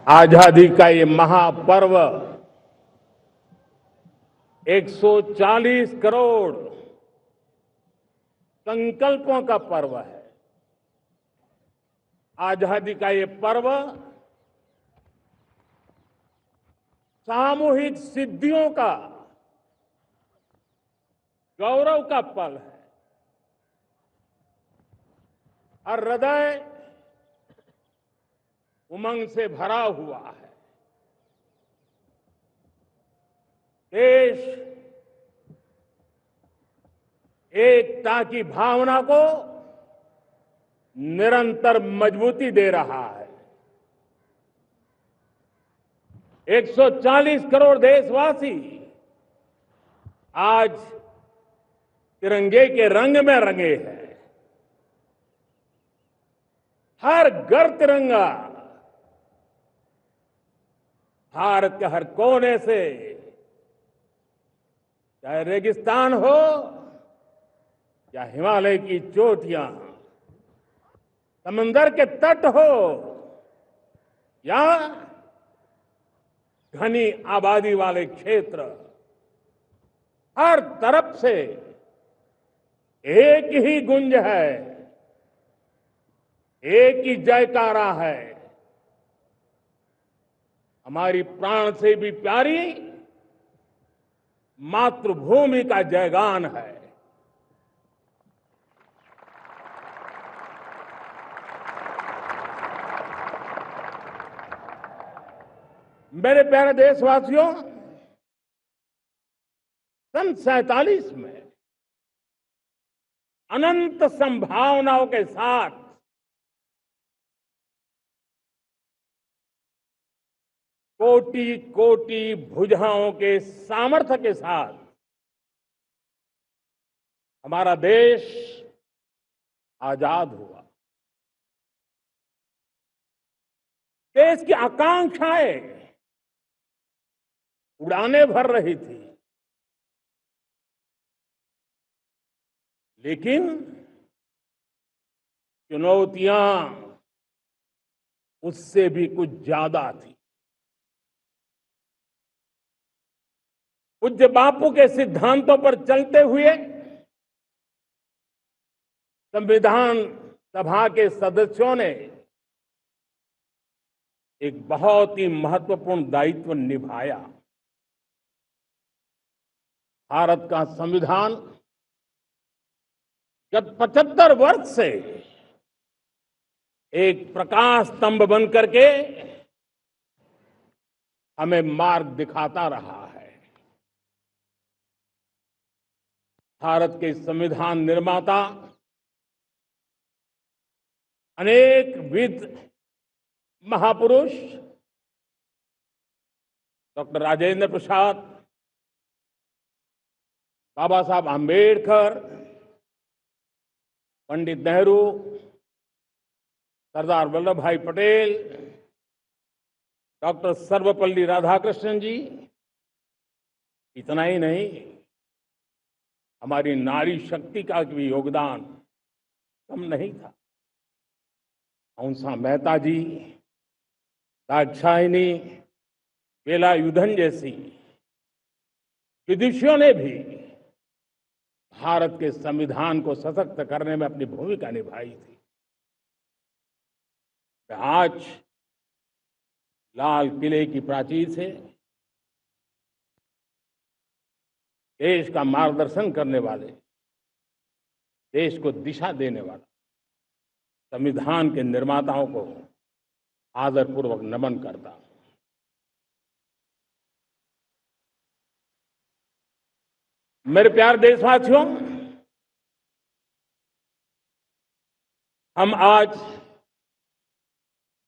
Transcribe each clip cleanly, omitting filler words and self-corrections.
आजादी का ये महापर्व 140 करोड़ संकल्पों का पर्व है। आजादी का ये पर्व सामूहिक सिद्धियों का गौरव का पल है और हृदय उमंग से भरा हुआ है। देश एकता की भावना को निरंतर मजबूती दे रहा है। 140 करोड़ देशवासी आज तिरंगे के रंग में रंगे हैं। हर घर तिरंगा, भारत के हर कोने से, चाहे रेगिस्तान हो या हिमालय की चोटियां, समंदर के तट हो या घनी आबादी वाले क्षेत्र, हर तरफ से एक ही गुंज है, एक ही जयकारा है। हमारी प्राण से भी प्यारी मातृभूमि का जयगान है। मेरे प्यारे देशवासियों, सन 47 में अनंत संभावनाओं के साथ कोटि कोटि भुजाओं के सामर्थ्य के साथ हमारा देश आजाद हुआ। देश की आकांक्षाएं उड़ाने भर रही थी, लेकिन चुनौतियां उससे भी कुछ ज्यादा थी। पूज्य बापू के सिद्धांतों पर चलते हुए संविधान सभा के सदस्यों ने एक बहुत ही महत्वपूर्ण दायित्व निभाया। भारत का संविधान गत 75 वर्ष से एक प्रकाश स्तंभ बन करके हमें मार्ग दिखाता रहा है। भारत के संविधान निर्माता अनेक विद महापुरुष डॉक्टर राजेंद्र प्रसाद, बाबा साहब आंबेडकर, पंडित नेहरू, सरदार वल्लभ भाई पटेल, डॉक्टर सर्वपल्ली राधाकृष्णन जी, इतना ही नहीं, हमारी नारी शक्ति का भी योगदान कम नहीं था। हंसा मेहता जी, दाक्षायणी, वेलायुधन जैसी विदुषियों ने भी भारत के संविधान को सशक्त करने में अपनी भूमिका निभाई थी। आज लाल किले की प्राचीर से देश का मार्गदर्शन करने वाले, देश को दिशा देने वाला संविधान के निर्माताओं को आदरपूर्वक नमन करता हूं। मेरे प्यारे देशवासियों, हम आज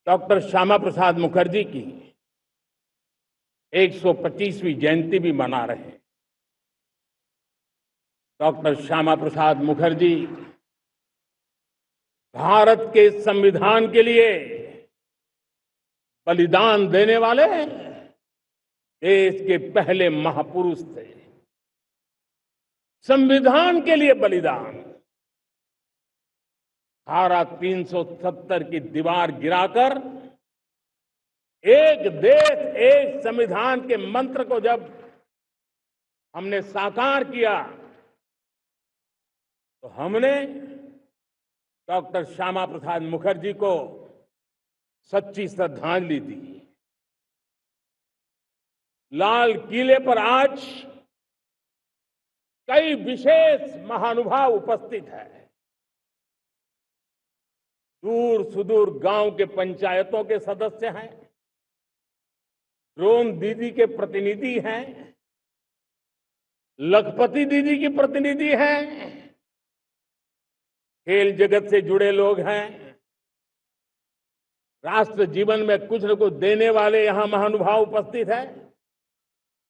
डॉक्टर श्यामा प्रसाद मुखर्जी की 125वीं जयंती भी मना रहे हैं। डॉक्टर श्यामा प्रसाद मुखर्जी भारत के संविधान के लिए बलिदान देने वाले देश के पहले महापुरुष थे। संविधान के लिए बलिदान, धारा 370 की दीवार गिराकर एक देश एक संविधान के मंत्र को जब हमने साकार किया तो हमने डॉक्टर श्यामा प्रसाद मुखर्जी को सच्ची श्रद्धांजलि दी। लाल किले पर आज कई विशेष महानुभाव उपस्थित हैं। दूर सुदूर गांव के पंचायतों के सदस्य हैं, ड्रोन दीदी के प्रतिनिधि हैं, लखपति दीदी की प्रतिनिधि हैं, खेल जगत से जुड़े लोग हैं, राष्ट्र जीवन में कुछ न कुछ देने वाले यहां महानुभाव उपस्थित हैं।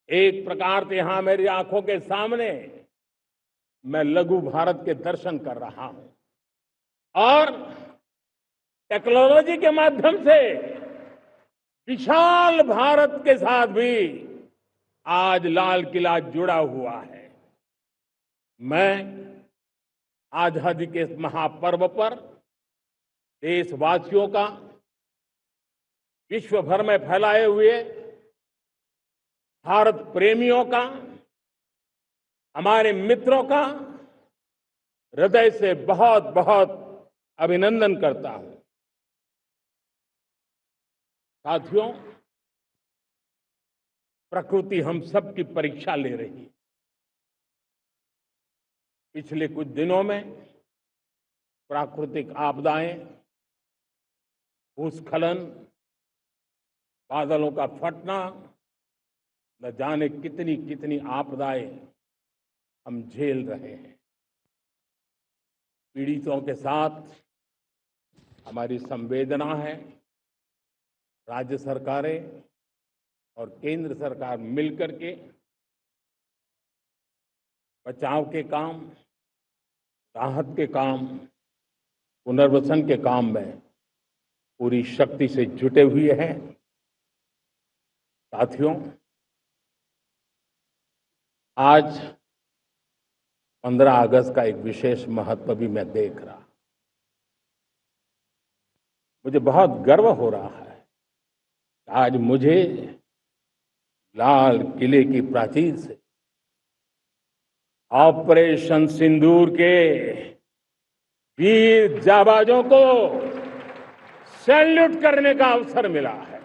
एक प्रकार से यहां मेरी आंखों के सामने मैं लघु भारत के दर्शन कर रहा हूं और टेक्नोलॉजी के माध्यम से विशाल भारत के साथ भी आज लाल किला जुड़ा हुआ है। मैं आजादी के इस महापर्व पर देशवासियों का विश्व भर में फैलाए हुए भारत प्रेमियों का, हमारे मित्रों का हृदय से बहुत बहुत अभिनंदन करता हूं। साथियों, प्रकृति हम सब की परीक्षा ले रही है। पिछले कुछ दिनों में प्राकृतिक आपदाएं, भूस्खलन, बादलों का फटना, न जाने कितनी कितनी आपदाएं हम झेल रहे हैं। पीड़ितों के साथ हमारी संवेदना है। राज्य सरकारें और केंद्र सरकार मिलकर के बचाव के काम, राहत के काम, पुनर्वसन के काम में पूरी शक्ति से जुटे हुए हैं। साथियों, आज 15 अगस्त का एक विशेष महत्व भी मैं देख रहा। मुझे बहुत गर्व हो रहा है। आज मुझे लाल किले की प्राचीर से ऑपरेशन सिंदूर के वीर जाबाजों को सैल्यूट करने का अवसर मिला है।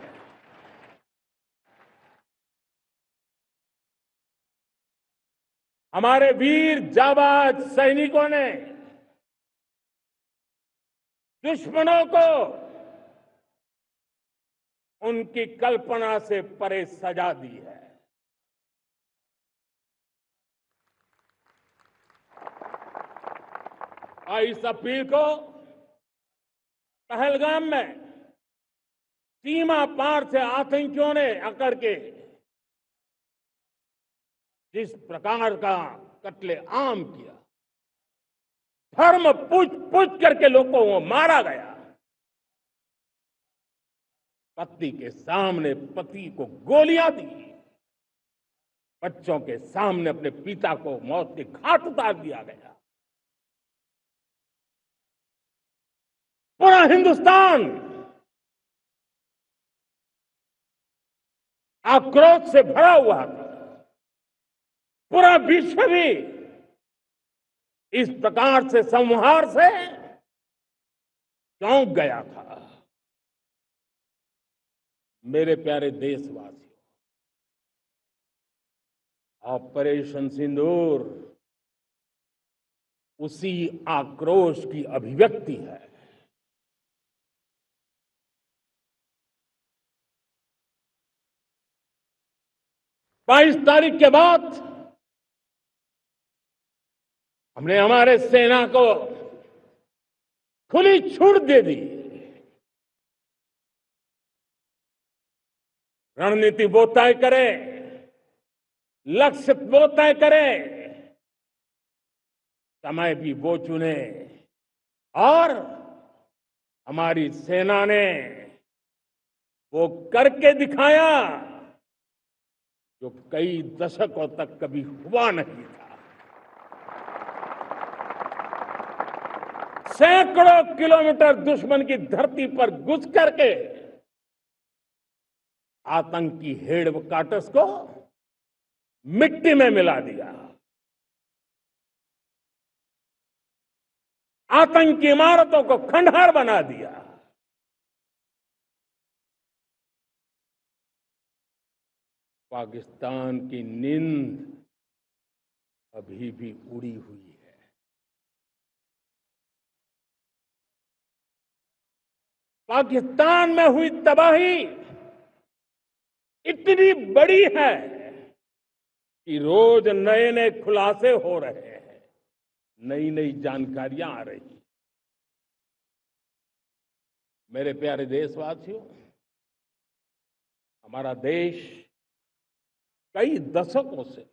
हमारे वीर जाबाज सैनिकों ने दुश्मनों को उनकी कल्पना से परे सजा दी है। और इस अपील को पहलगाम में सीमा पार से आतंकियों ने आकर के जिस प्रकार का कत्ले आम किया, धर्म पूछ करके लोगों को मारा गया। पत्नी के सामने पति को गोलियां दी, बच्चों के सामने अपने पिता को मौत के घाट उतार दिया गया। पूरा हिंदुस्तान आक्रोश से भरा हुआ था। पूरा विश्व भी इस प्रकार से संहार से चौंक गया था। मेरे प्यारे देशवासियों, ऑपरेशन सिंदूर उसी आक्रोश की अभिव्यक्ति है। बाईस तारीख के बाद हमने हमारे सेना को खुली छूट दे दी। रणनीति वो तय करे, लक्ष्य वो तय करे, समय भी वो चुने। और हमारी सेना ने वो करके दिखाया जो कई दशकों तक कभी हुआ नहीं था। सैकड़ों किलोमीटर दुश्मन की धरती पर घुस करके आतंकी हेडक्वार्टर्स को मिट्टी में मिला दिया, आतंकी इमारतों को खंडहर बना दिया। पाकिस्तान की नींद अभी भी उड़ी हुई है। पाकिस्तान में हुई तबाही इतनी बड़ी है कि रोज नए नए खुलासे हो रहे हैं, नई नई जानकारियां आ रही हैं। मेरे प्यारे देशवासियों, हमारा देश कई दशकों से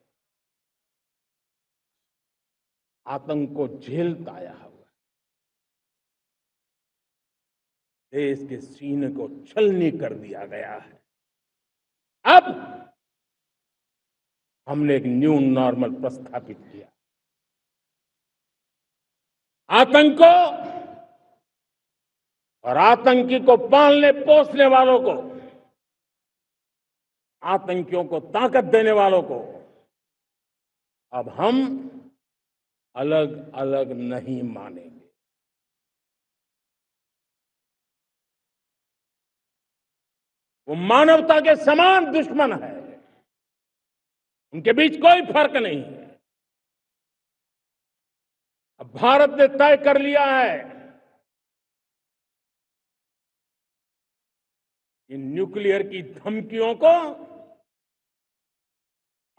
आतंक को झेलता आया हुआ है। देश के सीने को छलनी कर दिया गया है। अब हमने एक न्यू नॉर्मल प्रस्थापित किया। आतंक को और आतंकी को पालने पोसने वालों को, आतंकियों को ताकत देने वालों को अब हम अलग अलग नहीं मानेंगे। वो मानवता के समान दुश्मन है, उनके बीच कोई फर्क नहीं है। अब भारत ने तय कर लिया है कि न्यूक्लियर की धमकियों को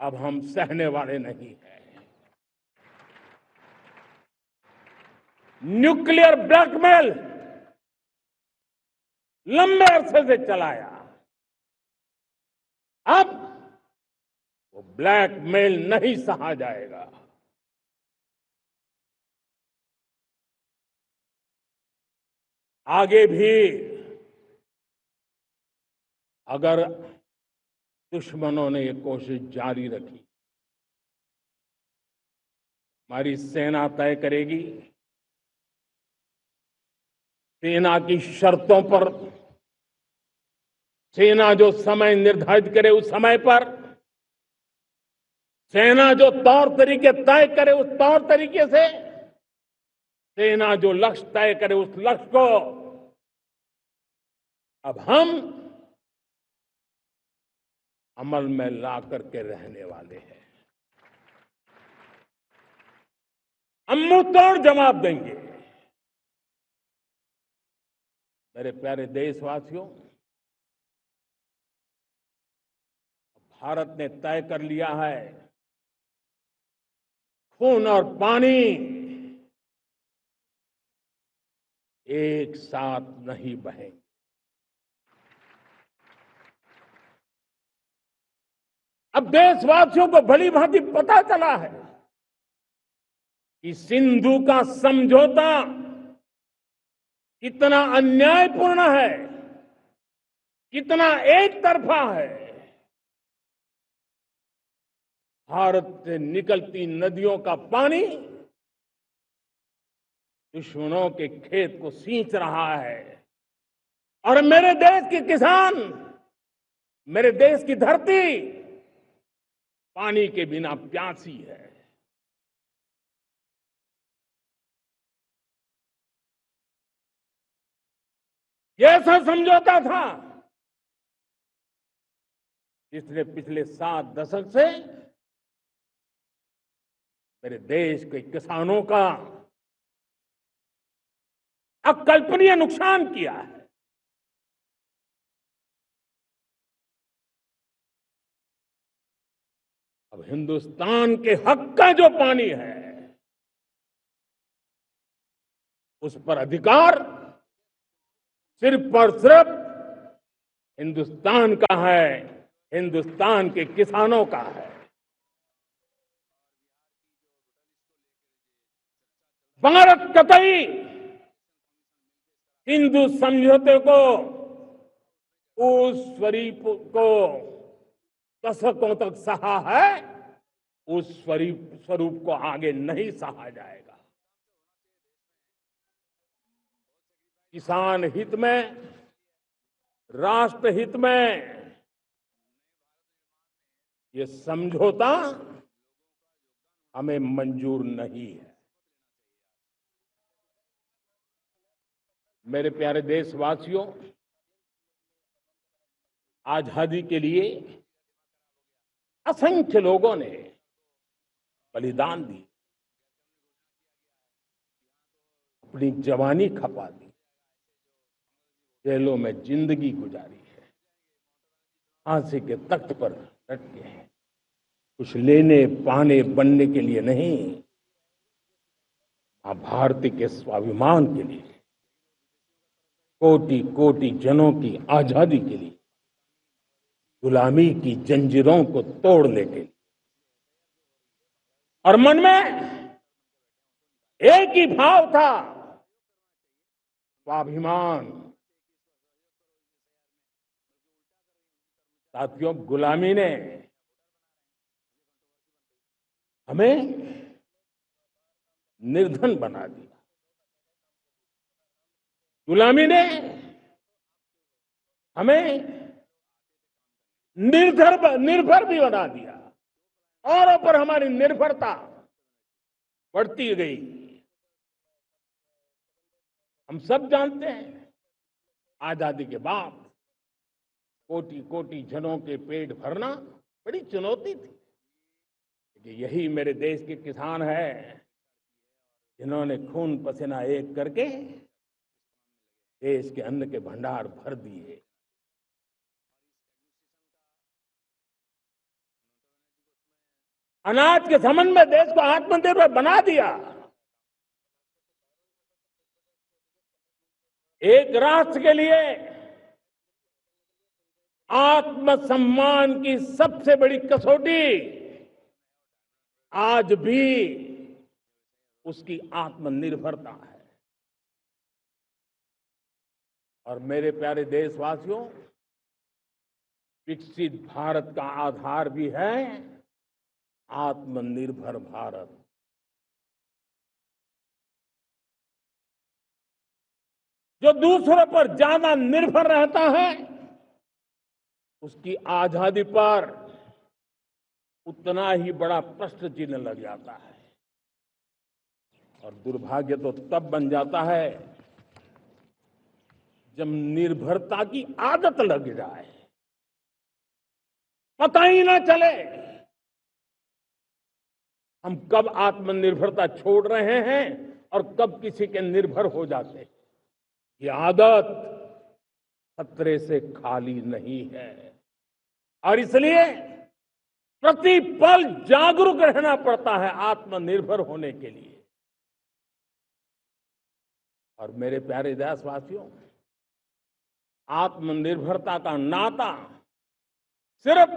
अब हम सहने वाले नहीं हैं। न्यूक्लियर ब्लैकमेल लंबे अरसे से चलाया, अब वो ब्लैकमेल नहीं सहा जाएगा। आगे भी अगर दुश्मनों ने ये कोशिश जारी रखी, हमारी सेना तय करेगी, सेना की शर्तों पर, सेना जो समय निर्धारित करे उस समय पर, सेना जो तौर तरीके तय करे उस तौर तरीके से, सेना जो लक्ष्य तय करे उस लक्ष्य को अब हम अमल में ला करके रहने वाले हैं। हम मुंह तोड़ जवाब देंगे। मेरे प्यारे देशवासियों, भारत ने तय कर लिया है, खून और पानी एक साथ नहीं बहेंगे। अब देशवासियों को भली भांति पता चला है कि सिंधु का समझौता कितना अन्यायपूर्ण है, कितना एक तरफा है। भारत से निकलती नदियों का पानी दुश्मनों के खेत को सींच रहा है और मेरे देश के किसान, मेरे देश की धरती पानी के बिना प्यासी है। यह ऐसा समझौता था जिसने पिछले 7 दशक से मेरे देश के किसानों का अकल्पनीय नुकसान किया है। अब हिंदुस्तान के हक का जो पानी है उस पर अधिकार सिर्फ और सिर्फ हिंदुस्तान का है, हिंदुस्तान के किसानों का है। भारत कतई सिंधु समझौते को, उस स्वरूप को दशकों तक सहा है, उस स्वरूप को आगे नहीं सहा जाएगा। किसान हित में, राष्ट्र हित में ये समझौता हमें मंजूर नहीं है। मेरे प्यारे देशवासियों, आजादी के लिए असंख्य लोगों ने बलिदान दी, अपनी जवानी खपा दी, जेलों में जिंदगी गुजारी है, फांसी के तख्त पर लटके हैं, कुछ लेने पाने बनने के लिए नहीं, भारत के स्वाभिमान के लिए, कोटि कोटि जनों की आजादी के लिए, गुलामी की जंजीरों को तोड़ने के लिए। और मन में एक ही भाव था, स्वाभिमान। साथियों, गुलामी ने हमें निर्धन बना दिया, गुलामी ने हमें निर्भर भी बना दिया, औरों पर हमारी निर्भरता बढ़ती गई। हम सब जानते हैं, आजादी के बाद कोटि कोटि जनों के पेट भरना बड़ी चुनौती थी। कि यही मेरे देश के किसान हैं जिन्होंने खून पसीना एक करके देश के अन्न के भंडार भर दिए। अनाज के संबंध में देश को आत्मनिर्भर बना दिया। एक राष्ट्र के लिए आत्मसम्मान की सबसे बड़ी कसौटी आज भी उसकी आत्मनिर्भरता है। और मेरे प्यारे देशवासियों, विकसित भारत का आधार भी है आत्मनिर्भर भारत। जो दूसरों पर ज्यादा निर्भर रहता है, उसकी आजादी पर उतना ही बड़ा प्रश्न चिन्ह लग जाता है। और दुर्भाग्य तो तब बन जाता है जब निर्भरता की आदत लग जाए, पता ही ना चले हम कब आत्मनिर्भरता छोड़ रहे हैं और कब किसी के निर्भर हो जाते हैं। ये आदत खतरे से खाली नहीं है और इसलिए प्रतिपल जागरूक रहना पड़ता है आत्मनिर्भर होने के लिए। और मेरे प्यारे देशवासियों, आत्मनिर्भरता का नाता सिर्फ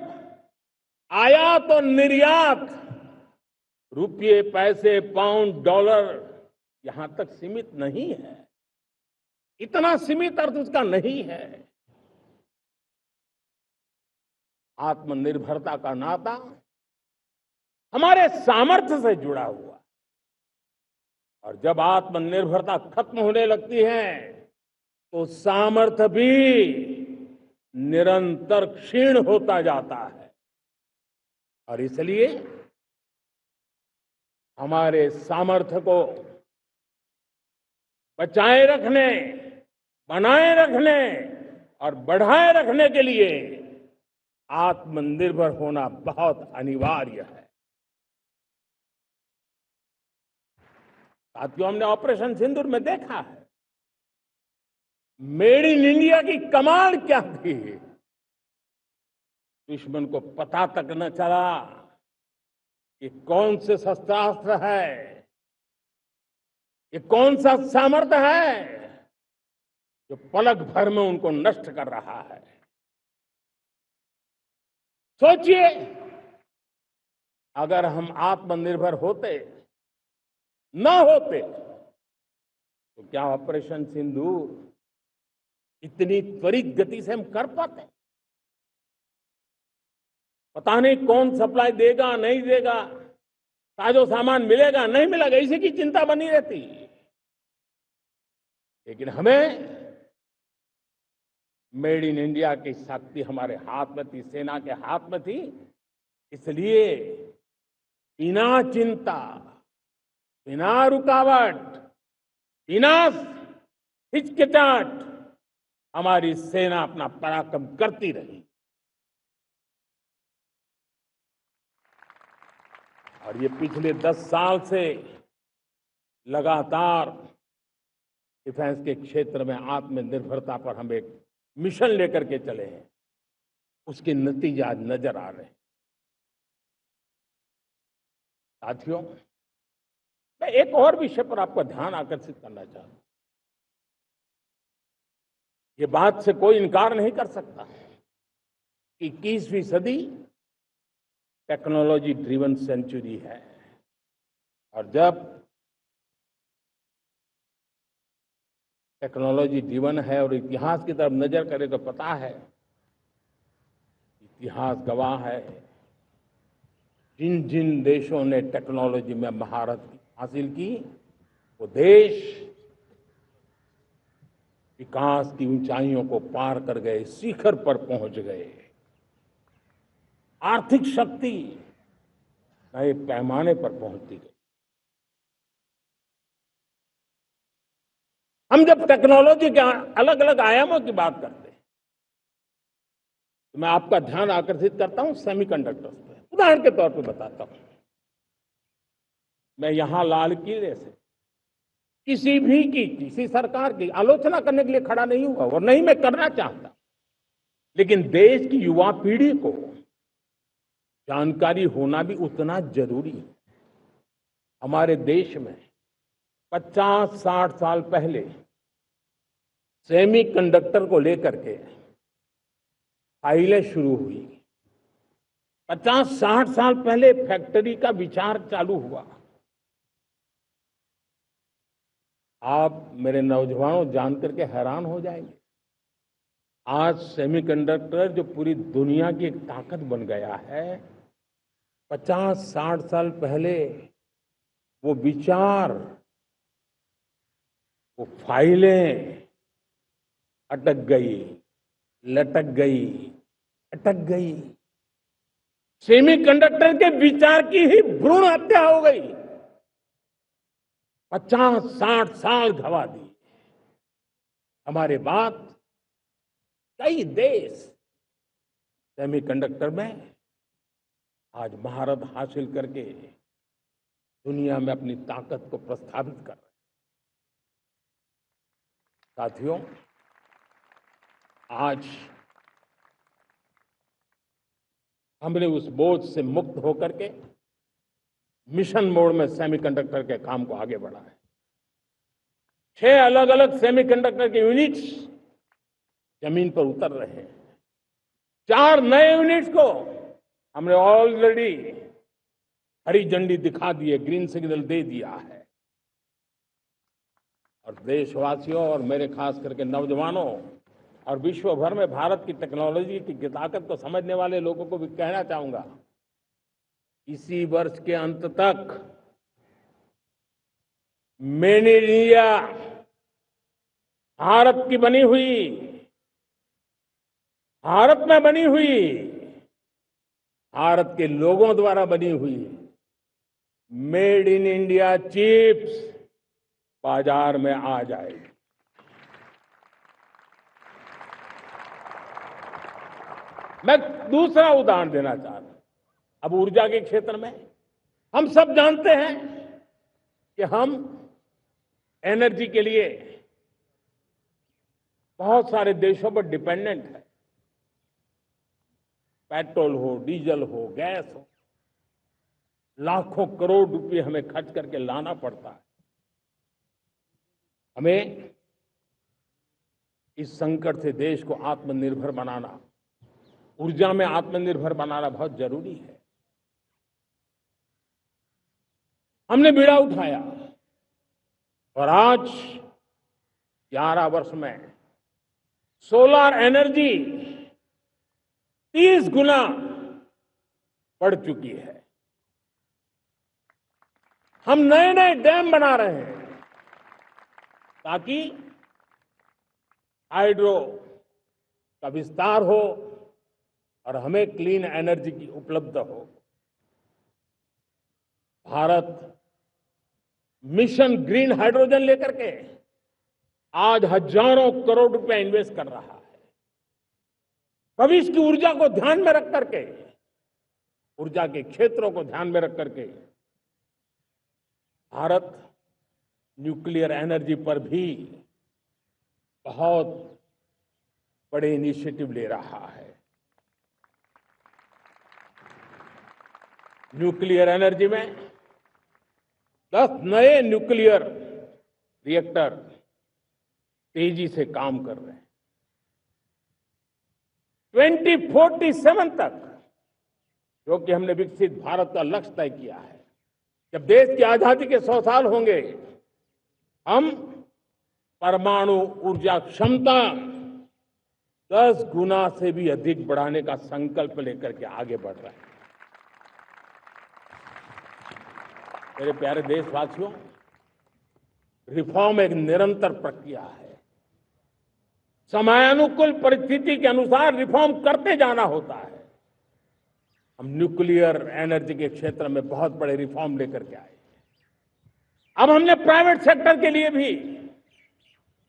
आयात और निर्यात, रुपये, पैसे, पाउंड, डॉलर यहां तक सीमित नहीं है। इतना सीमित अर्थ उसका नहीं है। आत्मनिर्भरता का नाता हमारे सामर्थ्य से जुड़ा हुआ। और जब आत्मनिर्भरता खत्म होने लगती है तो सामर्थ्य भी निरंतर क्षीण होता जाता है। और इसलिए हमारे सामर्थ्य को बचाए रखने, बनाए रखने और बढ़ाए रखने के लिए आत्मनिर्भर होना बहुत अनिवार्य है। साथियों, हमने ऑपरेशन सिंदूर में देखा है मेड इन इंडिया की कमाल क्या थी। दुश्मन को पता तक न चला कि कौन से शस्त्रास्त्र है, ये कौन सा सामर्थ्य है जो पलक भर में उनको नष्ट कर रहा है। सोचिए, अगर हम आत्मनिर्भर होते न होते तो क्या ऑपरेशन सिंदूर इतनी त्वरित गति से हम कर पाते? पता नहीं कौन सप्लाई देगा नहीं देगा, साजो सामान मिलेगा नहीं मिलेगा, इसी की चिंता बनी रहती। लेकिन हमें मेड इन इंडिया की शक्ति हमारे हाथ में थी, सेना के हाथ में थी इसलिए बिना चिंता, बिना रुकावट, बिना हिचकिचाहट हमारी सेना अपना पराक्रम करती रही। और ये पिछले 10 साल से लगातार डिफेंस के क्षेत्र में आत्मनिर्भरता पर हम एक मिशन लेकर के चले हैं, उसके नतीजे आज नजर आ रहे हैं। साथियों, मैं एक और विषय पर आपका ध्यान आकर्षित करना चाहता हूं। ये बात से कोई इनकार नहीं कर सकता कि 21वीं सदी टेक्नोलॉजी ड्रिवन सेंचुरी है। और जब टेक्नोलॉजी ड्रिवन है और इतिहास की तरफ नजर करें तो पता है, इतिहास गवाह है, जिन जिन देशों ने टेक्नोलॉजी में महारत हासिल की, वो देश विकास की ऊंचाइयों को पार कर गए, शिखर पर पहुंच गए। आर्थिक शक्ति नए पैमाने पर पहुंचती गई। हम जब टेक्नोलॉजी के अलग अलग आयामों की बात करते हैं तो मैं आपका ध्यान आकर्षित करता हूं सेमीकंडक्टर्स पे। उदाहरण के तौर पे बताता हूं, मैं यहां लाल किले से किसी सरकार की आलोचना करने के लिए खड़ा नहीं हुआ और नहीं मैं करना चाहता, लेकिन देश की युवा पीढ़ी को जानकारी होना भी उतना जरूरी है। हमारे देश में 50-60 साल पहले सेमीकंडक्टर को लेकर के फाइलें शुरू हुई। 50-60 साल पहले फैक्ट्री का विचार चालू हुआ। आप मेरे नौजवानों जानकर के हैरान हो जाएंगे, आज सेमीकंडक्टर जो पूरी दुनिया की एक ताकत बन गया है, 50-60 साल पहले वो विचार, वो फाइलें अटक गई, लटक गई, अटक गई। सेमीकंडक्टर के विचार की ही भ्रूण हत्या हो गई। 50-60 साल गवा दी। हमारे बाद कई देश सेमीकंडक्टर में आज महारत हासिल करके दुनिया में अपनी ताकत को प्रस्थापित कर रहे हैं। साथियों, आज हमने उस बोझ से मुक्त होकर के मिशन मोड में सेमीकंडक्टर के काम को आगे बढ़ा है। 6 अलग अलग सेमीकंडक्टर के यूनिट्स जमीन पर उतर रहे हैं। 4 नए यूनिट्स को हमने ऑलरेडी हरी झंडी दिखा दी है, ग्रीन सिग्नल दे दिया है। और देशवासियों और मेरे खास करके नौजवानों और विश्व भर में भारत की टेक्नोलॉजी की ताकत को समझने वाले लोगों को भी कहना चाहूंगा, इसी वर्ष के अंत तक मेड इन इंडिया, भारत की बनी हुई, भारत में बनी हुई, भारत के लोगों द्वारा बनी हुई मेड इन इंडिया चिप्स बाजार में आ जाएगी। मैं दूसरा उदाहरण देना चाहता हूं। अब ऊर्जा के क्षेत्र में हम सब जानते हैं कि हम एनर्जी के लिए बहुत सारे देशों पर डिपेंडेंट है। पेट्रोल हो, डीजल हो, गैस हो, लाखों करोड़ रुपए हमें खर्च करके लाना पड़ता है। हमें इस संकट से देश को आत्मनिर्भर बनाना, ऊर्जा में आत्मनिर्भर बनाना बहुत जरूरी है। हमने बीड़ा उठाया और आज 11 वर्ष में सोलर एनर्जी 30 गुना बढ़ चुकी है। हम नए नए डैम बना रहे हैं ताकि हाइड्रो का विस्तार हो और हमें क्लीन एनर्जी की उपलब्ध हो। भारत मिशन ग्रीन हाइड्रोजन लेकर के आज हजारों करोड़ रुपए इन्वेस्ट कर रहा है। भविष्य की ऊर्जा को ध्यान में रख करके, ऊर्जा के क्षेत्रों को ध्यान में रख करके भारत न्यूक्लियर एनर्जी पर भी बहुत बड़े इनिशिएटिव ले रहा है। न्यूक्लियर एनर्जी में 10 नए न्यूक्लियर रिएक्टर तेजी से काम कर रहे हैं। 2047 तक, जो कि हमने विकसित भारत का लक्ष्य तय किया है, जब देश की आजादी के 100 साल होंगे, हम परमाणु ऊर्जा क्षमता 10 गुना से भी अधिक बढ़ाने का संकल्प लेकर के आगे बढ़ रहे हैं। मेरे प्यारे देशवासियों, रिफॉर्म एक निरंतर प्रक्रिया है। समयानुकूल परिस्थिति के अनुसार रिफॉर्म करते जाना होता है। हम न्यूक्लियर एनर्जी के क्षेत्र में बहुत बड़े रिफॉर्म लेकर के आए। अब हमने प्राइवेट सेक्टर के लिए भी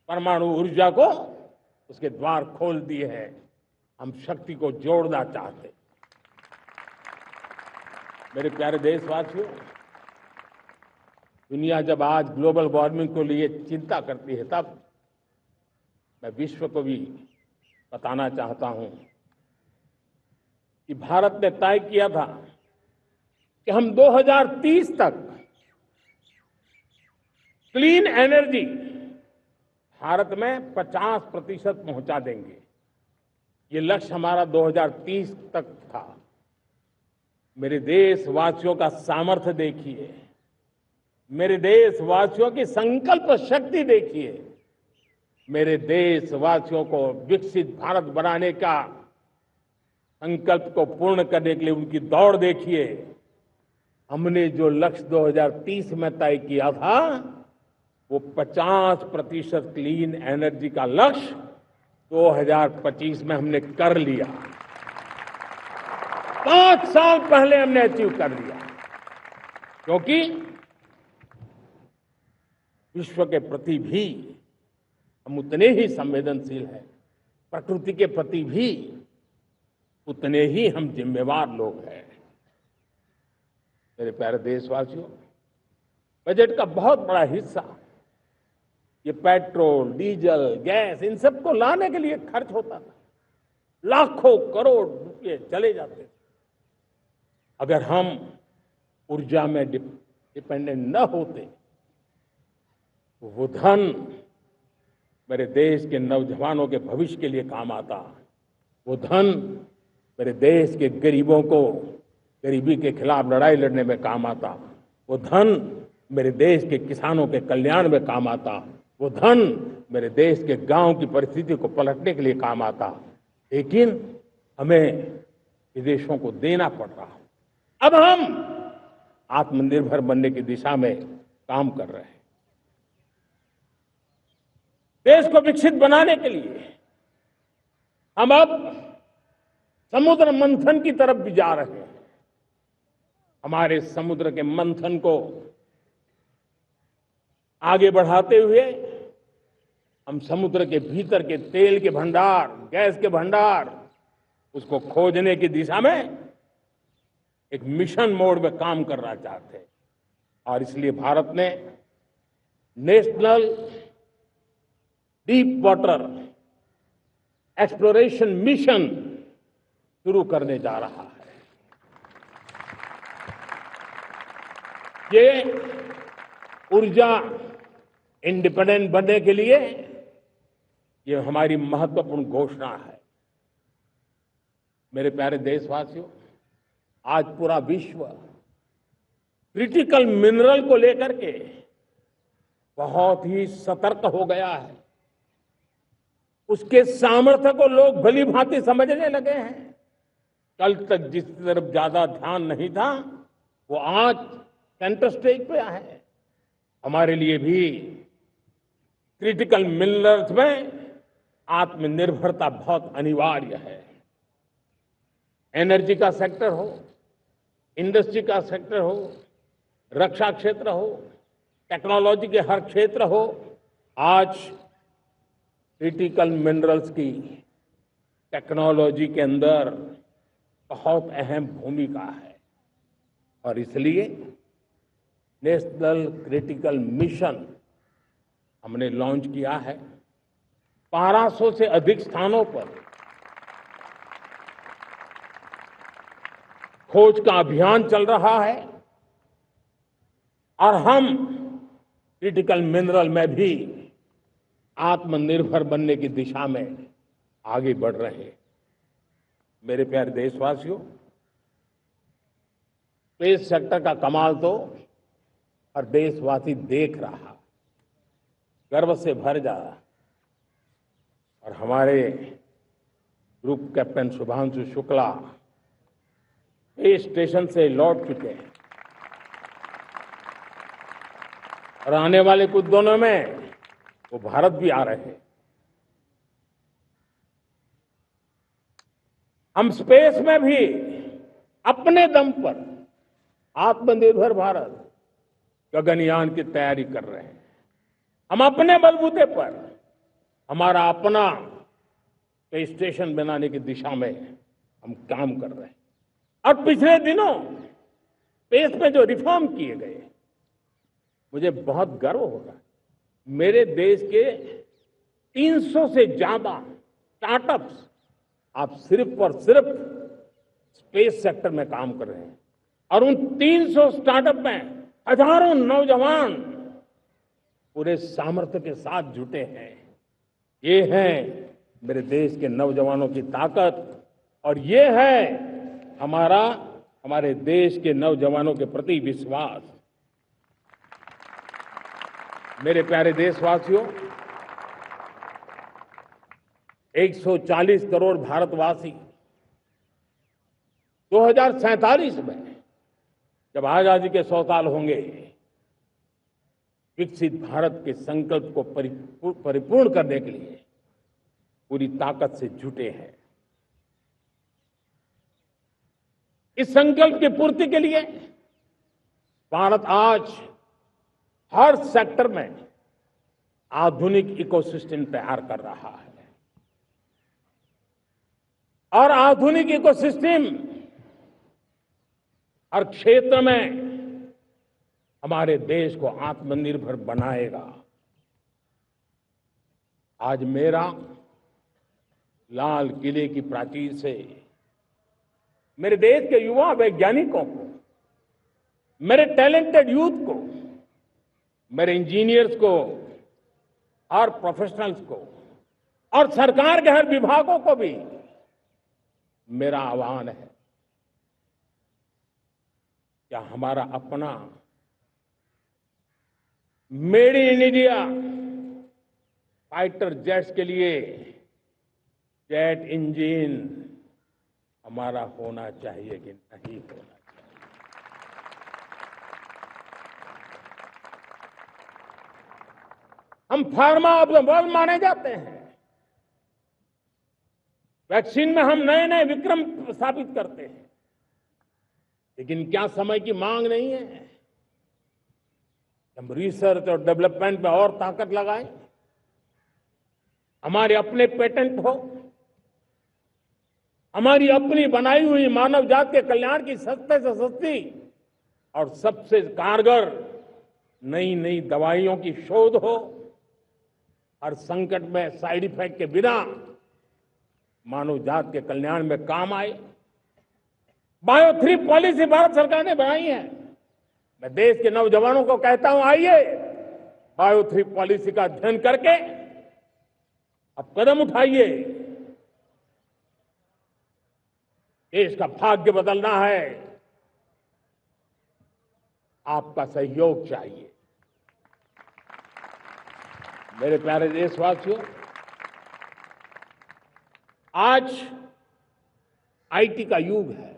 परमाणु ऊर्जा को उसके द्वार खोल दिए हैं। हम शक्ति को जोड़ना चाहते हैं। मेरे प्यारे देशवासियों, दुनिया जब आज ग्लोबल वार्मिंग को लिए चिंता करती है, तब मैं विश्व को भी बताना चाहता हूं कि भारत ने तय किया था कि हम 2030 तक क्लीन एनर्जी भारत में 50% पहुंचा देंगे। ये लक्ष्य हमारा 2030 तक था। मेरे देशवासियों का सामर्थ्य देखिए, मेरे देशवासियों की संकल्प शक्ति देखिए, मेरे देशवासियों को विकसित भारत बनाने का संकल्प को पूर्ण करने के लिए उनकी दौड़ देखिए। हमने जो लक्ष्य 2030 में तय किया था, वो 50% क्लीन एनर्जी का लक्ष्य 2025 में हमने कर लिया। 5 साल पहले हमने अचीव कर लिया, क्योंकि विश्व के प्रति भी हम उतने ही संवेदनशील हैं, प्रकृति के प्रति भी उतने ही हम जिम्मेवार लोग हैं। मेरे प्यारे देशवासियों, बजट का बहुत बड़ा हिस्सा ये पेट्रोल, डीजल, गैस, इन सबको लाने के लिए खर्च होता था। लाखों करोड़ रुपए चले जाते थे। अगर हम ऊर्जा में डिपेंडेंट न होते, वो धन मेरे देश के नौजवानों के भविष्य के लिए काम आता। वो धन मेरे देश के गरीबों को गरीबी के खिलाफ लड़ाई लड़ने में काम आता। वो धन मेरे देश के किसानों के कल्याण में काम आता। वो धन मेरे देश के गांव की परिस्थिति को पलटने के लिए काम आता। लेकिन हमें विदेशों को देना पड़ रहा। अब हम आत्मनिर्भर बनने की दिशा में काम कर रहे हैं। देश को विकसित बनाने के लिए हम अब समुद्र मंथन की तरफ भी जा रहे हैं। हमारे समुद्र के मंथन को आगे बढ़ाते हुए हम समुद्र के भीतर के तेल के भंडार, गैस के भंडार, उसको खोजने की दिशा में एक मिशन मोड में काम करना चाहते हैं। और इसलिए भारत ने national deep water exploration mission शुरू करने जा रहा है। ये ऊर्जा इंडिपेंडेंट बनने के लिए ये हमारी महत्वपूर्ण घोषणा है। मेरे प्यारे देशवासियों, आज पूरा विश्व क्रिटिकल मिनरल को लेकर के बहुत ही सतर्क हो गया है। उसके सामर्थ्य को लोग भली भांति समझने लगे हैं। कल तक जिस तरफ ज्यादा ध्यान नहीं था, वो आज सेंटर स्टेज पे है। हमारे लिए भी क्रिटिकल मिनरल्स में आत्मनिर्भरता बहुत अनिवार्य है। एनर्जी का सेक्टर हो, इंडस्ट्री का सेक्टर हो, रक्षा क्षेत्र हो, टेक्नोलॉजी के हर क्षेत्र हो, आज क्रिटिकल मिनरल्स की टेक्नोलॉजी के अंदर बहुत अहम भूमिका है। और इसलिए नेशनल क्रिटिकल मिशन हमने लॉन्च किया है। 1200 से अधिक स्थानों पर खोज का अभियान चल रहा है और हम क्रिटिकल मिनरल में भी आत्मनिर्भर बनने की दिशा में आगे बढ़ रहे हैं। मेरे प्यारे देशवासियों, स्पेस सेक्टर का कमाल तो हर देशवासी देख रहा, गर्व से भर जा रहा। और हमारे group captain Shubhanshu Shukla space station से लौट चुके हैं और आने वाले कुछ दिनों में वो भारत भी आ रहे हैं। हम स्पेस में भी अपने दम पर आत्मनिर्भर भारत गगनयान की तैयारी कर रहे हैं। हम अपने बलबूते पर हमारा अपना स्पेस स्टेशन बनाने की दिशा में हम काम कर रहे हैं। और पिछले दिनों स्पेस में जो रिफॉर्म किए गए, मुझे बहुत गर्व हो रहा है। मेरे देश के 300 से ज्यादा स्टार्टअप्स आप सिर्फ और सिर्फ स्पेस सेक्टर में काम कर रहे हैं और उन 300 स्टार्टअप में हजारों नौजवान पूरे सामर्थ्य के साथ जुटे हैं। ये है मेरे देश के नौजवानों की ताकत और ये है हमारे देश के नौजवानों के प्रति विश्वास। मेरे प्यारे देशवासियों, 140 करोड़ भारतवासी 2047 में जब आजादी के 100 साल होंगे, विकसित भारत के संकल्प को परिपूर्ण करने के लिए पूरी ताकत से जुटे हैं। इस संकल्प की पूर्ति के लिए भारत आज हर सेक्टर में आधुनिक इकोसिस्टम तैयार कर रहा है और आधुनिक इकोसिस्टम हर क्षेत्र में हमारे देश को आत्मनिर्भर बनाएगा। आज मेरा लाल किले की प्राचीर से मेरे देश के युवा वैज्ञानिकों को, मेरे टैलेंटेड यूथ को, मेरे इंजीनियर्स को और प्रोफेशनल्स को और सरकार के हर विभागों को भी मेरा आह्वान है, क्या हमारा अपना made in India fighter jets के लिए जेट इंजन हमारा होना चाहिए कि नहीं होना चाहिए? हम फार्मा ऑफ द वर्ल्ड माने जाते हैं। वैक्सीन में हम नए नए विक्रम स्थापित करते हैं, लेकिन क्या समय की मांग नहीं है? हम रिसर्च और डेवलपमेंट में और ताकत लगाएं, हमारे अपने पेटेंट हो, हमारी अपनी बनाई हुई मानव जात के कल्याण की सस्ते से सस्ती और सबसे कारगर नई नई दवाइयों की शोध हो, हर संकट में साइड इफेक्ट के बिना मानव जात के कल्याण में काम आए। बायो 3 पॉलिसी भारत सरकार ने बनाई है। मैं देश के नौजवानों को कहता हूं, आइए बायो 3 पॉलिसी का अध्ययन करके अब कदम उठाइए। देश का भाग्य बदलना है, आपका सहयोग चाहिए। मेरे प्यारे देशवासियों, आज आईटी का युग है,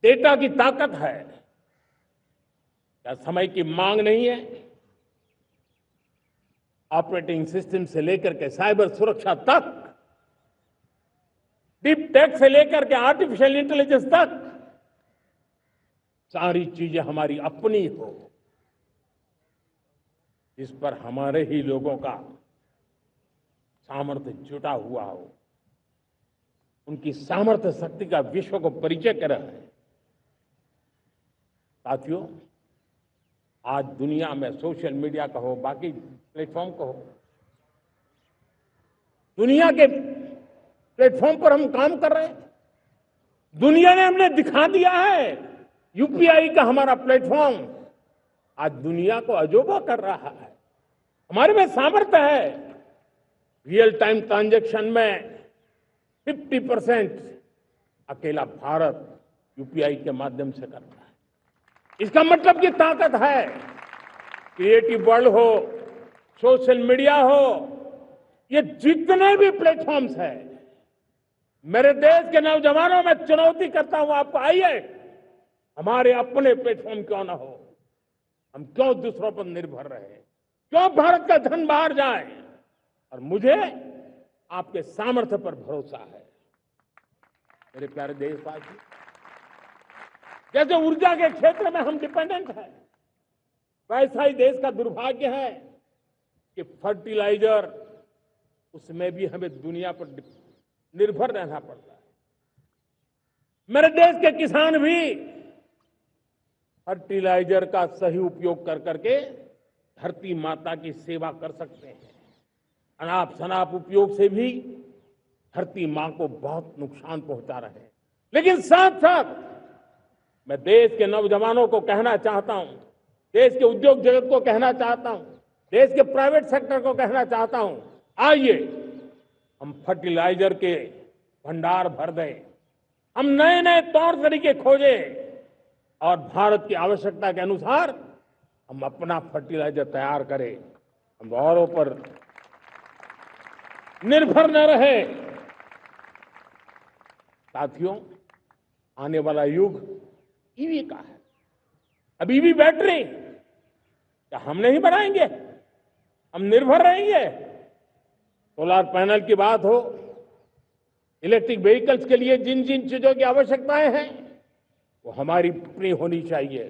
डेटा की ताकत है। क्या समय की मांग नहीं है? ऑपरेटिंग सिस्टम से लेकर के साइबर सुरक्षा तक, डीप टेक से लेकर के आर्टिफिशियल इंटेलिजेंस तक, सारी चीजें हमारी अपनी हो, इस पर हमारे ही लोगों का सामर्थ्य जुटा हुआ हो, उनकी सामर्थ्य शक्ति का विश्व को परिचय कराए। साथियों, आज दुनिया में सोशल मीडिया कहो, बाकी प्लेटफॉर्म कहो, दुनिया के प्लेटफॉर्म पर हम काम कर रहे हैं। दुनिया ने हमने दिखा दिया है, यूपीआई का हमारा प्लेटफॉर्म आज दुनिया को अजोबा कर रहा है। हमारे में सामर्थ्य है। रियल टाइम ट्रांजैक्शन में 50% अकेला भारत यूपीआई के माध्यम से करता है। इसका मतलब ये ताकत है। क्रिएटिव वर्ल्ड हो, सोशल मीडिया हो, ये जितने भी प्लेटफॉर्म्स हैं, मेरे देश के नौजवानों में चुनौती करता हूं आपको, आइए हमारे अपने प्लेटफॉर्म क्यों ना हो, हम क्यों दूसरों पर निर्भर रहे, क्यों भारत का धन बाहर जाए। और मुझे आपके सामर्थ्य पर भरोसा है। मेरे प्यारे देशवासी, जैसे ऊर्जा के क्षेत्र में हम डिपेंडेंट हैं, वैसा ही देश का दुर्भाग्य है कि फर्टिलाइजर, उसमें भी हमें दुनिया पर निर्भर रहना पड़ता है। मेरे देश के किसान भी फर्टिलाइजर का सही उपयोग कर करके धरती माता की सेवा कर सकते हैं। अनाप शनाप उपयोग से भी धरती मां को बहुत नुकसान पहुंचा रहे हैं। लेकिन साथ साथ मैं देश के नौजवानों को कहना चाहता हूं, देश के उद्योग जगत को कहना चाहता हूं, देश के प्राइवेट सेक्टर को कहना चाहता हूं, आइए हम फर्टिलाइजर के भंडार भर दें, हम नए नए तौर तरीके खोजें और भारत की आवश्यकता के अनुसार हम अपना फर्टिलाइजर तैयार करें। हम औरों पर निर्भर न रहे। साथियों, आने वाला युग ईवी का है। अब ईवी बैटरी क्या हम नहीं बनाएंगे? हम निर्भर रहेंगे? सोलर पैनल की बात हो, इलेक्ट्रिक व्हीकल्स के लिए जिन जिन चीजों की आवश्यकताएं हैं, वो हमारी अपनी होनी चाहिए।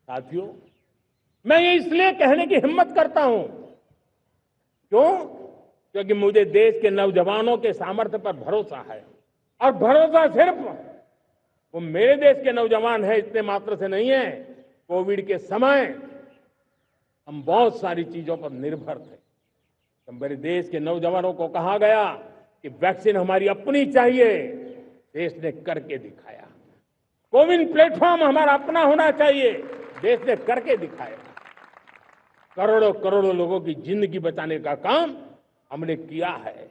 साथियों, मैं ये इसलिए कहने की हिम्मत करता हूं, क्यों? क्योंकि मुझे देश के नौजवानों के सामर्थ्य पर भरोसा है। और भरोसा सिर्फ वो मेरे देश के नौजवान हैं इतने मात्र से नहीं है। कोविड के समय हम बहुत सारी चीजों पर निर्भर थे। तो मेरे देश के नौजवानों को कहा गया कि वैक्सीन हमारी अपनी चाहिए, देश ने करके दिखाया। कोविन प्लेटफॉर्म हमारा अपना होना चाहिए, देश ने करके दिखाया। करोड़ों करोड़ों लोगों की जिंदगी बचाने का काम हमने किया है।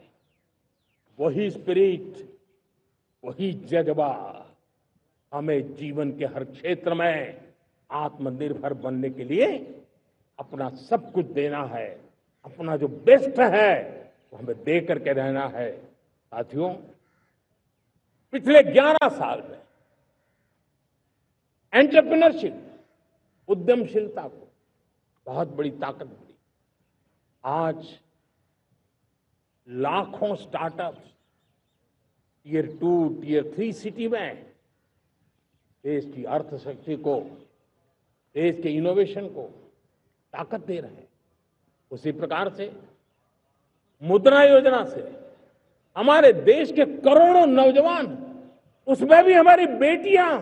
वही स्पिरिट, वही जज्बा हमें जीवन के हर क्षेत्र में आत्मनिर्भर बनने के लिए अपना सब कुछ देना है। अपना जो बेस्ट है वो हमें दे करके रहना है। साथियों, पिछले 11 साल में एंटरप्रेन्योरशिप, उद्यमशीलता को बहुत बड़ी ताकत मिली। आज लाखों स्टार्टअप्स टियर 2, टियर 3 सिटी में देश की अर्थशक्ति को, देश के इनोवेशन को ताकत दे रहे हैं। उसी प्रकार से मुद्रा योजना से हमारे देश के करोड़ों नौजवान, उसमें भी हमारी बेटियां,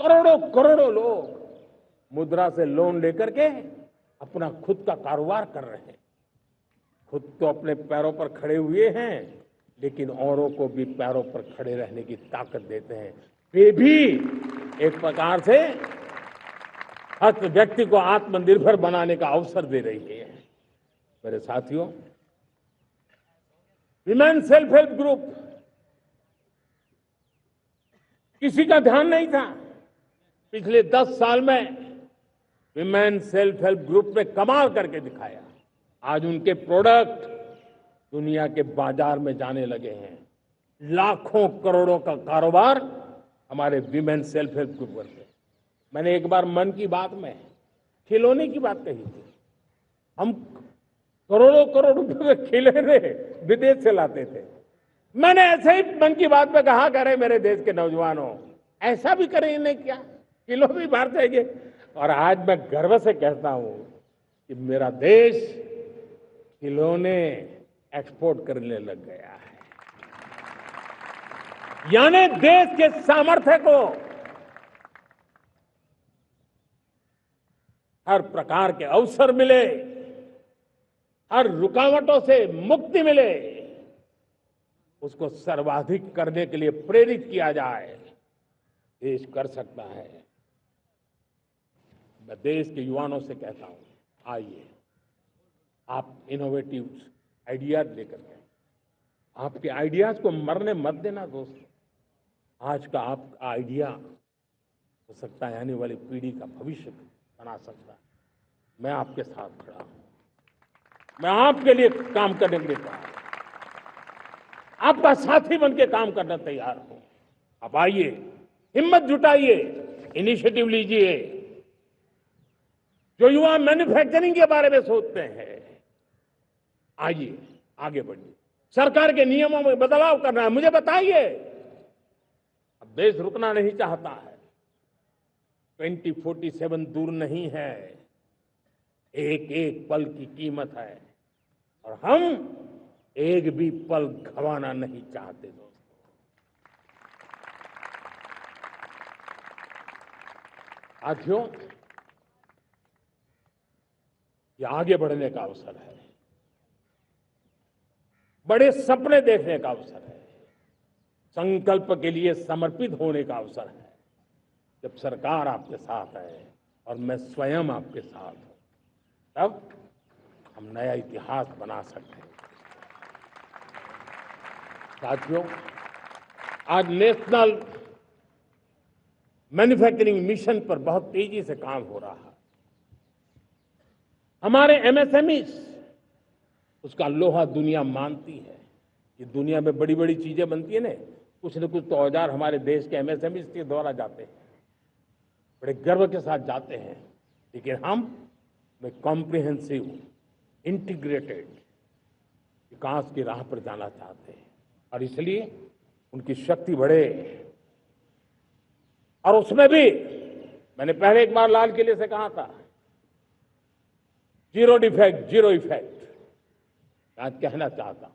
करोड़ों करोड़ों लोग मुद्रा से लोन लेकर के अपना खुद का कारोबार कर रहे हैं। खुद तो अपने पैरों पर खड़े हुए हैं, लेकिन औरों को भी पैरों पर खड़े रहने की ताकत देते हैं। वे भी एक प्रकार से हर व्यक्ति को आत्मनिर्भर बनाने का अवसर दे रही है। मेरे साथियों, विमेन सेल्फ हेल्प ग्रुप, किसी का ध्यान नहीं था। पिछले 10 साल में विमेन सेल्फ हेल्प ग्रुप ने कमाल करके दिखाया। आज उनके प्रोडक्ट दुनिया के बाजार में जाने लगे हैं। लाखों करोड़ों का कारोबार हमारे विमेन सेल्फ हेल्प ग्रुप करते हैं। मैंने एक बार मन की बात में खिलौने की बात कही थी। हम करोड़ों करोड़ रुपए के खिलौने विदेश से लाते थे। मैंने ऐसे ही मन की बात में कहा, करे मेरे देश के नौजवानों, ऐसा भी करें इन्हें क्या किलो भी बाहर जाएंगे। और आज मैं गर्व से कहता हूं कि मेरा देश खिलौने एक्सपोर्ट करने लग गया है। यानी देश के सामर्थ्य को हर प्रकार के अवसर मिले, हर रुकावटों से मुक्ति मिले, उसको सर्वाधिक करने के लिए प्रेरित किया जाए, देश कर सकता है। मैं देश के युवाओं से कहता हूं, आइए आप इनोवेटिव आइडियाज लेकर के, आपके आइडियाज को मरने मत देना दोस्तों। आज का आपका आइडिया हो सकता है आने वाली पीढ़ी का भविष्य बना सकता है। मैं आपके साथ खड़ा हूं, मैं आपके लिए काम करने के लिए तैयार हूं, आपका साथी बन के काम करना तैयार हूं। आप आइए, हिम्मत जुटाइए, इनिशिएटिव लीजिए। जो युवा मैन्युफैक्चरिंग के बारे में सोचते हैं, आइए आगे बढ़िए। सरकार के नियमों में बदलाव करना है, मुझे बताइए। अब देश रुकना नहीं चाहता है, 2047 दूर नहीं है, एक एक पल की कीमत है और हम एक भी पल गंवाना नहीं चाहते दोस्तों। साथियों, ये आगे बढ़ने का अवसर है, बड़े सपने देखने का अवसर है, संकल्प के लिए समर्पित होने का अवसर है। जब सरकार आपके साथ है और मैं स्वयं आपके साथ हूं, तब हम नया इतिहास बना सकते हैं। साथियों, आज नेशनल मैन्युफैक्चरिंग मिशन पर बहुत तेजी से काम हो रहा है। हमारे एमएसएमई उसका लोहा दुनिया मानती है। ये दुनिया में बड़ी बड़ी चीजें बनती है ना, कुछ न कुछ तो औजार हमारे देश के एमएसएमई के द्वारा जाते हैं, बड़े गर्व के साथ जाते हैं। लेकिन हम कॉम्प्रिहेंसिव इंटीग्रेटेड विकास की राह पर जाना चाहते हैं और इसलिए उनकी शक्ति बढ़े। और उसमें भी मैंने पहले एक बार लाल किले से कहा था, जीरो डिफेक्ट जीरो इफेक्ट। आज कहना चाहता हूं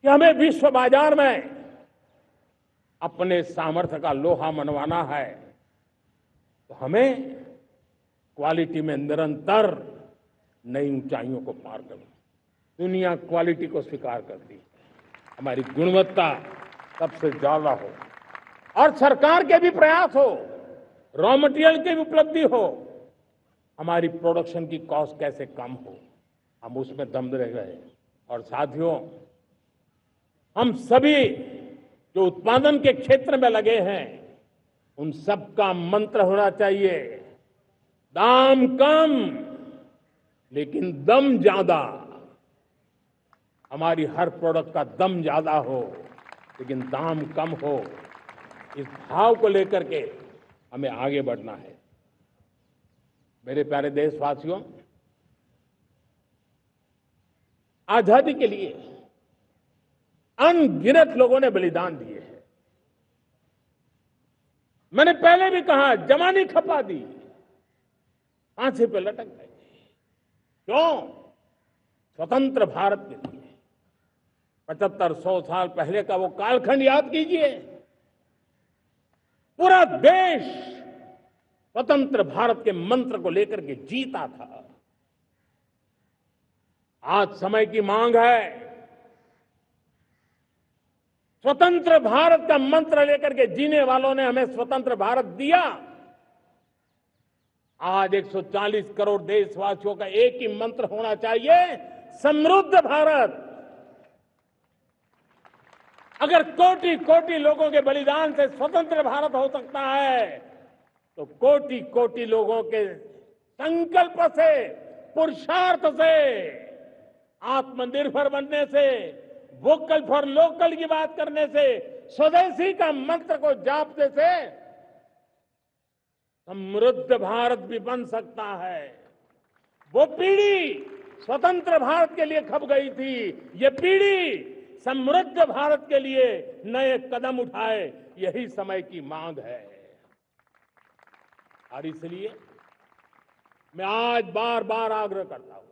कि हमें विश्व बाजार में अपने सामर्थ्य का लोहा मनवाना है, तो हमें क्वालिटी में निरंतर नई ऊंचाइयों को पार करना। दुनिया क्वालिटी को स्वीकार करती है, हमारी गुणवत्ता सबसे ज्यादा हो और सरकार के भी प्रयास हो, रॉ मटेरियल की भी उपलब्धि हो, हमारी प्रोडक्शन की कॉस्ट कैसे कम हो, हम उसमें दम रह गए। और साथियों, हम सभी जो उत्पादन के क्षेत्र में लगे हैं, उन सबका मंत्र होना चाहिए, दाम कम लेकिन दम ज्यादा। हमारी हर प्रोडक्ट का दम ज्यादा हो लेकिन दाम कम हो। इस भाव को लेकर के हमें आगे बढ़ना है। मेरे प्यारे देशवासियों, आजादी के लिए अनगिनत लोगों ने बलिदान दिए हैं। मैंने पहले भी कहा, जमानी खपा दी, फांसी पे लटक गए। क्यों? स्वतंत्र भारत के लिए। 75-100 साल पहले का वो कालखंड याद कीजिए। पूरा देश स्वतंत्र भारत के मंत्र को लेकर के जीता था। आज समय की मांग है, स्वतंत्र भारत का मंत्र लेकर के जीने वालों ने हमें स्वतंत्र भारत दिया। आज 140 करोड़ देशवासियों का एक ही मंत्र होना चाहिए, समृद्ध भारत। अगर कोटि कोटि लोगों के बलिदान से स्वतंत्र भारत हो सकता है, तो कोटि कोटि लोगों के संकल्प से, पुरुषार्थ से, आत्मनिर्भर बनने से, वोकल फॉर लोकल की बात करने से, स्वदेशी का मंत्र को जापने से समृद्ध भारत भी बन सकता है। वो पीढ़ी स्वतंत्र भारत के लिए खप गई थी, ये पीढ़ी समृद्ध भारत के लिए नए कदम उठाए, यही समय की मांग है। और इसलिए मैं आज बार बार आग्रह करता हूं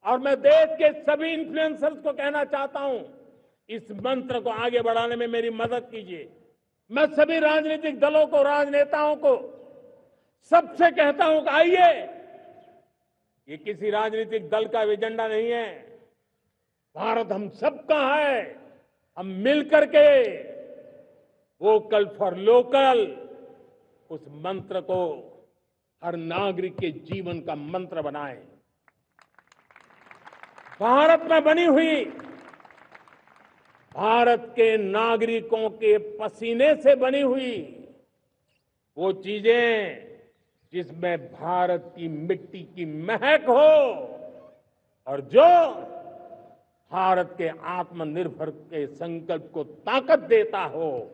और मैं देश के सभी इन्फ्लुएंसर्स को कहना चाहता हूं, इस मंत्र को आगे बढ़ाने में मेरी मदद कीजिए। मैं सभी राजनीतिक दलों को, राजनेताओं को सबसे कहता हूं कि आइए, ये किसी राजनीतिक दल का एजेंडा नहीं है, भारत हम सबका है। हम मिलकर के वोकल फॉर लोकल उस मंत्र को हर नागरिक के जीवन का मंत्र बनाएं। भारत में बनी हुई, भारत के नागरिकों के पसीने से बनी हुई वो चीजें जिसमें भारत की मिट्टी की महक हो और जो भारत के आत्मनिर्भर के संकल्प को ताकत देता हो,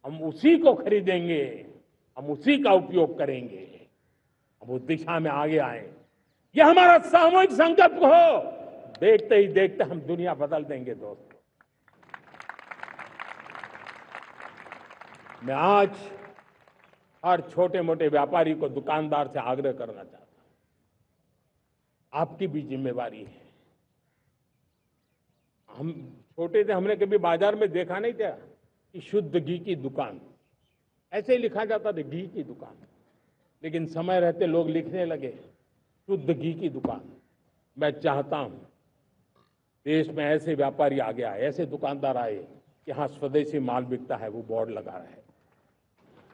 हम उसी को खरीदेंगे, हम उसी का उपयोग करेंगे। हम उस दिशा में आगे आए, यह हमारा सामूहिक संकल्प हो। देखते ही देखते हम दुनिया बदल देंगे दोस्तों। मैं आज हर छोटे मोटे व्यापारी को, दुकानदार से आग्रह करना चाहता हूं, आपकी भी जिम्मेवारी है। हम छोटे थे, हमने कभी बाजार में देखा नहीं था कि शुद्ध घी की दुकान, ऐसे ही लिखा जाता था घी की दुकान, लेकिन समय रहते लोग लिखने लगे शुद्ध घी की दुकान। मैं चाहता हूं देश में ऐसे व्यापारी आगे आए, ऐसे दुकानदार आए कि हाँ स्वदेशी माल बिकता है, वो बोर्ड लगा रहे हैं।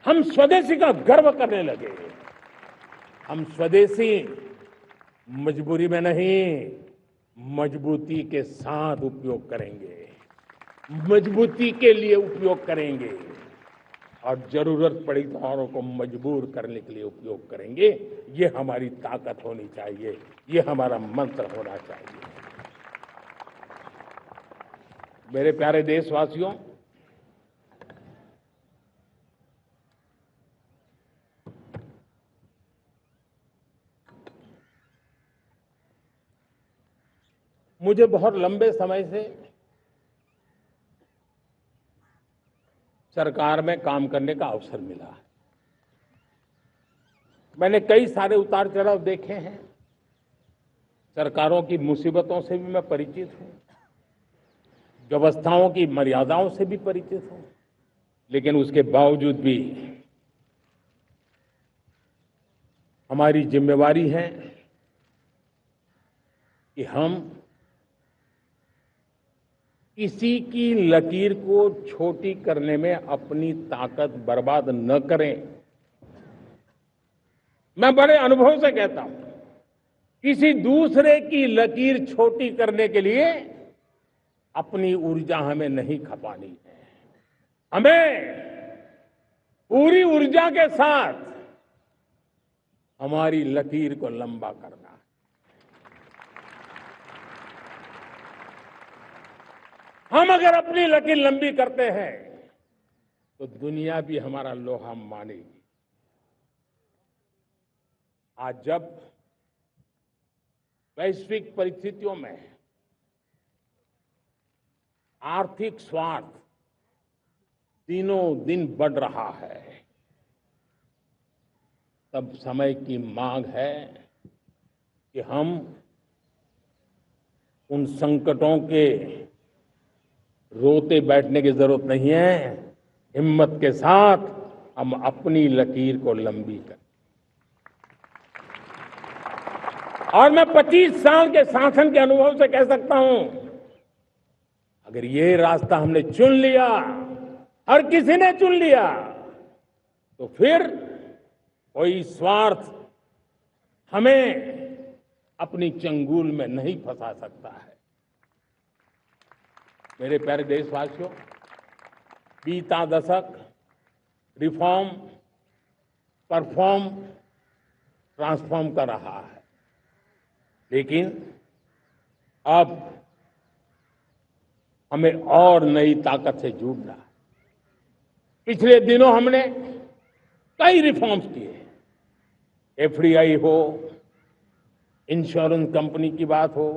हम स्वदेशी का गर्व करने लगे। हम स्वदेशी मजबूरी में नहीं, मजबूती के साथ उपयोग करेंगे, मजबूती के लिए उपयोग करेंगे और जरूरत पड़ी तो औरों को मजबूर करने के लिए उपयोग करेंगे। ये हमारी ताकत होनी चाहिए, ये हमारा मंत्र होना चाहिए। मेरे प्यारे देशवासियों, मुझे बहुत लंबे समय से सरकार में काम करने का अवसर मिला है। मैंने कई सारे उतार चढ़ाव देखे हैं, सरकारों की मुसीबतों से भी मैं परिचित हूं, व्यवस्थाओं की मर्यादाओं से भी परिचित हूं, लेकिन उसके बावजूद भी हमारी जिम्मेवारी है कि हम किसी की लकीर को छोटी करने में अपनी ताकत बर्बाद न करें। मैं बड़े अनुभव से कहता हूं, किसी दूसरे की लकीर छोटी करने के लिए अपनी ऊर्जा हमें नहीं खपानी है। हमें पूरी ऊर्जा के साथ हमारी लकीर को लंबा करना है। हम अगर अपनी लकीर लंबी करते हैं तो दुनिया भी हमारा लोहा मानेगी। आज जब वैश्विक परिस्थितियों में आर्थिक स्वार्थ दिनों दिन बढ़ रहा है, तब समय की मांग है कि हम उन संकटों के रोते बैठने की जरूरत नहीं है, हिम्मत के साथ हम अपनी लकीर को लंबी करें। और मैं 25 साल के शासन के अनुभव से कह सकता हूं, अगर ये रास्ता हमने चुन लिया, हर किसी ने चुन लिया, तो फिर कोई स्वार्थ हमें अपनी चंगुल में नहीं फंसा सकता है। मेरे प्यारे देशवासियों, बीता दशक रिफॉर्म, परफॉर्म, ट्रांसफॉर्म कर रहा है, लेकिन अब हमें और नई ताकत से जुड़ना है। पिछले दिनों हमने कई रिफॉर्म्स किए, एफडीआई हो, इंश्योरेंस कंपनी की बात हो,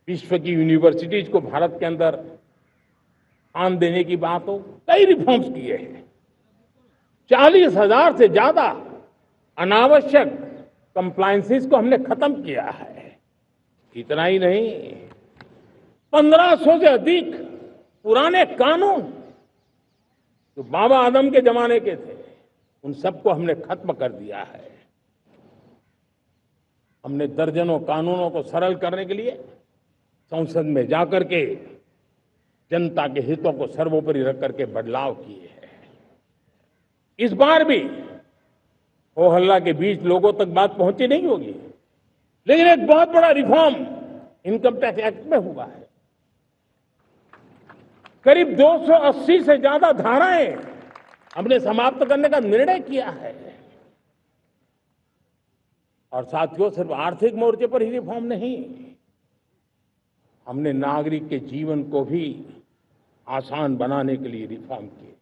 विश्व की यूनिवर्सिटीज को भारत के अंदर स्थान देने की बात हो, कई रिफॉर्म्स किए हैं। 40,000 से ज्यादा अनावश्यक कंप्लायंसेस को हमने खत्म किया है। इतना ही नहीं, 1500 से अधिक पुराने कानून जो बाबा आदम के जमाने के थे, उन सबको हमने खत्म कर दिया है। हमने दर्जनों कानूनों को सरल करने के लिए संसद में जाकर के जनता के हितों को सर्वोपरि रख करके बदलाव किए हैं। इस बार भी हो हल्ला के बीच लोगों तक बात पहुंची नहीं होगी, लेकिन एक बहुत बड़ा रिफॉर्म इनकम टैक्स एक्ट में हुआ है। करीब 280 से ज्यादा धाराएं हमने समाप्त करने का निर्णय किया है। और साथियों, सिर्फ आर्थिक मोर्चे पर ही रिफॉर्म नहीं, हमने नागरिक के जीवन को भी आसान बनाने के लिए रिफॉर्म किए।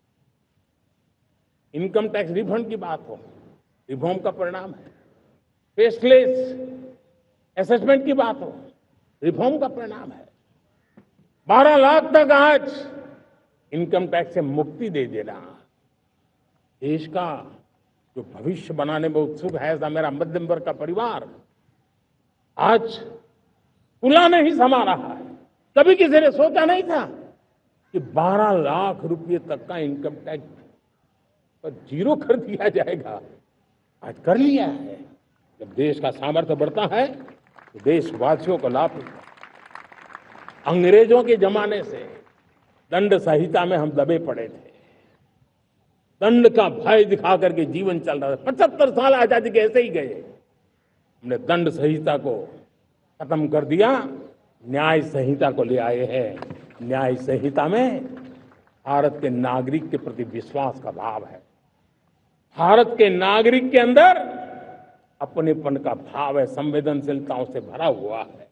इनकम टैक्स रिफंड की बात हो, रिफॉर्म का परिणाम है। फेसलेस असेसमेंट की बात हो, रिफॉर्म का परिणाम है। 12 लाख तक आज इनकम टैक्स से मुक्ति दे देना, देश का जो भविष्य बनाने में उत्सुक है, ऐसा मेरा मध्यम वर्ग का परिवार आज पुला नहीं समा रहा है। कभी किसी ने सोचा नहीं था कि 12 लाख रुपए तक का इनकम टैक्स पर जीरो कर दिया जाएगा। आज कर लिया है। जब देश का सामर्थ्य बढ़ता है तो देशवासियों को लाभ मिलता है। अंग्रेजों के जमाने से दंड संहिता में हम दबे पड़े थे। दंड का भय दिखा करके जीवन चल रहा था। 75 साल आजादी के ऐसे ही गए। हमने दंड संहिता को खत्म कर दिया, न्याय संहिता को ले आए हैं। न्याय संहिता में भारत के नागरिक के प्रति विश्वास का भाव है। भारत के नागरिक के अंदर अपनेपन का भाव है, संवेदनशीलताओं से भरा हुआ है।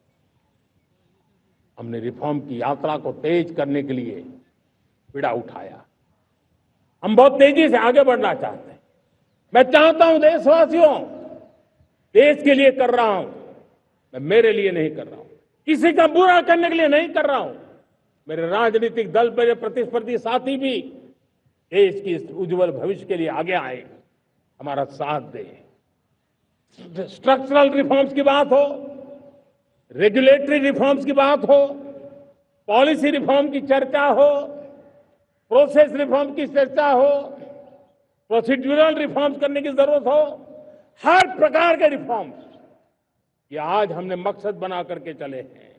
हमने रिफॉर्म की यात्रा को तेज करने के लिए बीड़ा उठाया। हम बहुत तेजी से आगे बढ़ना चाहते हैं। मैं चाहता हूं देशवासियों, देश के लिए कर रहा हूं, मैं मेरे लिए नहीं कर रहा हूं, किसी का बुरा करने के लिए नहीं कर रहा हूं। मेरे राजनीतिक दल, मेरे प्रतिस्पर्धी साथी भी देश की उज्जवल भविष्य के लिए आगे आए, हमारा साथ दे। स्ट्रक्चरल रिफॉर्म्स की बात हो, रेगुलेटरी रिफॉर्म्स की बात हो, पॉलिसी रिफॉर्म की चर्चा हो, प्रोसेस रिफॉर्म की चर्चा हो, प्रोसीड्यूरल रिफॉर्म्स करने की जरूरत हो, हर प्रकार के रिफॉर्म्स ये आज हमने मकसद बना करके चले हैं।